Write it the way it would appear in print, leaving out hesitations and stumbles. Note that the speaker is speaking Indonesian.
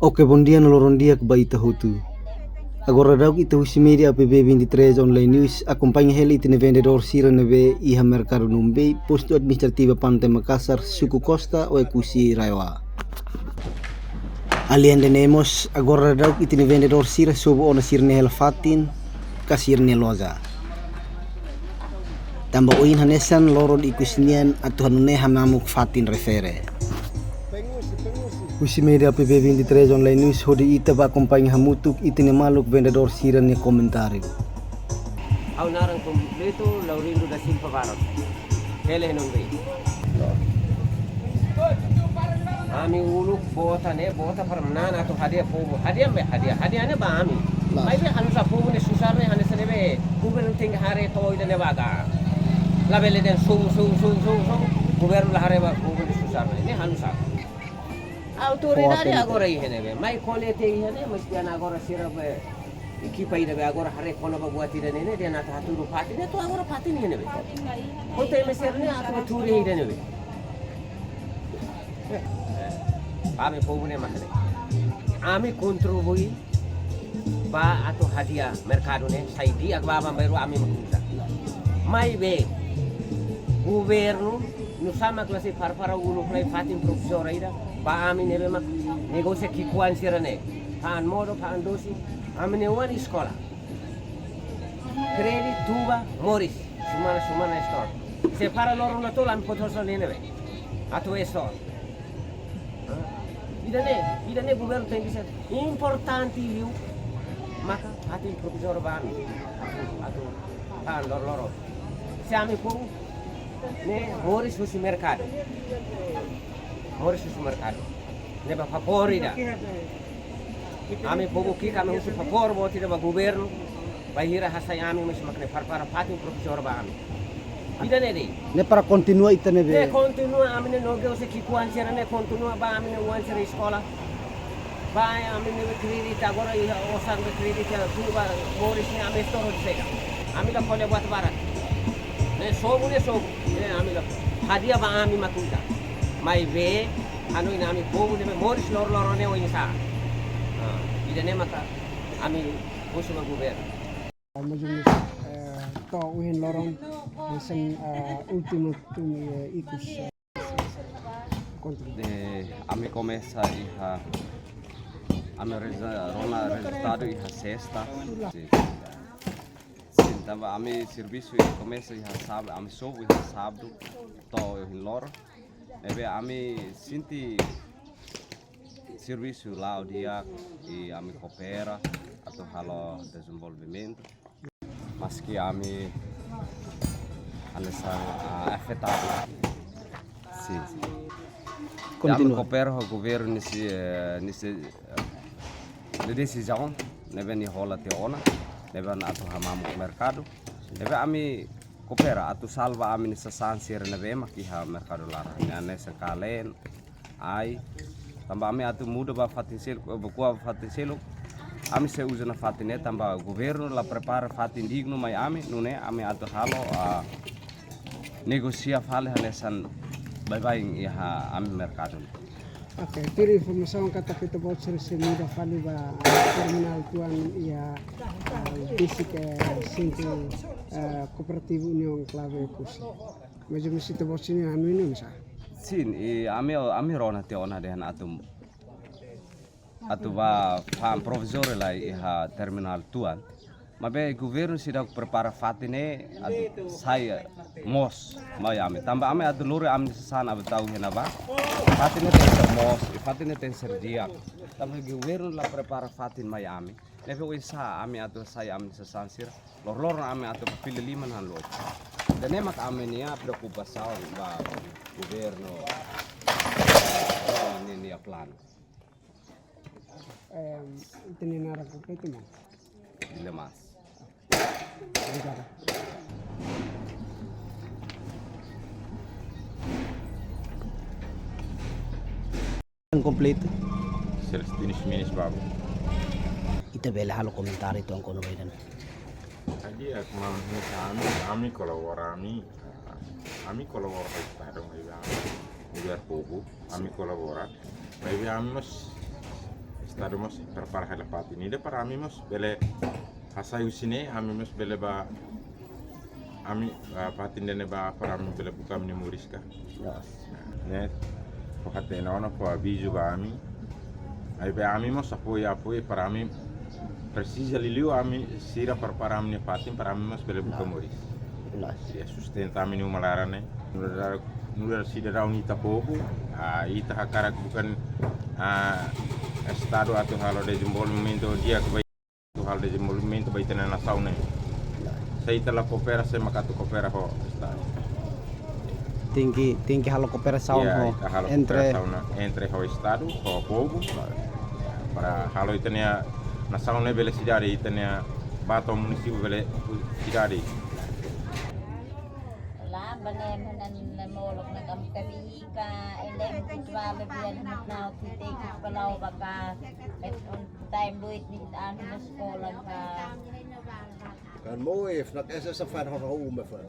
Oke, bom dia noloron dia ke baita hutu. Agora daug ita husi media APB 23 online news acompanha ele itine vendedor sira nebe iha mercado numbe posto administrativa Pantai Makassar suku Costa o ekusi Raiwa. Alien tenemos agora daug itine vendedor sira sobo ona sirne hel fatin kasirne loza. Tambah oin hanesan loron ikusnian atau hanune hamamuk fatin refere. Usi media APB 23 online news hodi ita ba acompanha hamutuk itine maluk vendedor sira ne comentário. Ao narang completo Laurindo da Silva Barros. Hele non ve. Ami uluk bota para menana atau hadiah povo. Hadiah ne ba ami. Mai be hanu sa povo ne susar ne hane sene be. Gubernur ting hare to ida ne baga. La bele den sung. Gubernur hare ba povo ne susar ne hanu sa. Autoridade agora aí, né? Mas colete aí, né? Mas que agora será equipa aí, né? Agora hare kono ba buat ida ne dia na haturu pati ne to agora pati ne ne. Kote me ser ne atau turi ida ne. Kami povo ne mahne. Ami kontribui ba atau hadiah mercado ne saidi agba baru ami makusa. Mai be governo no sama klase para uluk lai fatin profesor ida ba ami nebe mak negosia kikuan sirane pan modo pan dosi ami ne wani sekolah kredit tuba moris sumana store se para loro na to lam potosol nebe atau store ida ne governo tem bisa importante liu maka fatin profesor ba ami atau pan loro se ami pun ne moris husi mercado ne ba favorida ami pogo ki kami husi favor bo tida ba governo ba hira hasay ami mas makne para patin profesor ba ami ida ne de Ne para continua ita nebe. ne continua ami ne noge husi kikuan sira ne continua ba ami ne wan sira sekolah ba ami ne kredit agora iha osan be kredit ya tuba moris ne ami store sega ami la kole buat barat ne sobu ne ami la hadiah ba ami makuta mai be anu ina ami povo ne moris loro ne o insa ida ne maka ami busuma governo majelis to uhin lorong sen ultimo tumi ikus kontrol ami começa ami resultado iha sexta tava ami serviço e começa iha sábado ami sobo iha sábado to in lor ebe ami sinti serviço lá o dia e ami coopera atau halo desenvolvimento mas que ami anessa afetado sim ami coopera com o governo nesse decisão nebe ni hola te ona nebe na atau hamamu mercado nebe ami coopera atau salva ami nessa sansir nebe makiha mercado lara nessa kalen ai tambah ami atau muda ba fatin selo ami se usa na fatin tambah governo la prepara fatin digno mai ami nune ami atau halo negosia fale hanesan bye iha ami mercado. Oke, tiri informasi kata kita buat serisi muda fali ba terminal tuan ya basic single kooperatif union klave kusi. Macam mesti kita buat sini anu ini misal. Sin ami rona te ona dehan atu ba fam provisor la iha terminal tuan. Mabe governo sida prepara fatine saya mos mayami tambah ame atu lure am sana tahu hena ba fatine ten mos fatine ten serdia tambah governo la prepara fatin mayami neve uisa ame atu saya am sesansir lor ame atu pilih lima han lo dan emak ame nia preocupação ba governo ini plan ini nara komplit man dilemas. Completo. Celestino Ximenes Bago. Ita bela halo komentar itu ang kono baidan. Jadi kami kolabora ami kolabora com o Estado, mas a mulher pouco, ami kolabora, mas ami mas Estado mos prepara hela pati ni de para ami mos bele hasai usine ami mos bele ba ami pati ndene ba para ami bele buka mini muriska ne pokate na ona po aviso ba ami ai be ami mos apoia para ami precisa liliu ami sira para ami pati para ami mos bele buka muris ya sustenta ami no malarane nura sida rauni tapobu ita hakarak bukan Estado atau hal de desenvolvimento dia que vai hal de desenvolvimento vai ter na nação né sei telah coopera se makatu coopera ho Estado tinggi halo kooperasaun ho ita halo entre ho Estado ho povo para halo itania nação né bele sidari itania bato município bele sidari banem hanan na molok na kam kabihika elem kitwa bebian now to take it palaw baka at on time duit ni an na skola ka kan mooi heeft nak SS van ho me van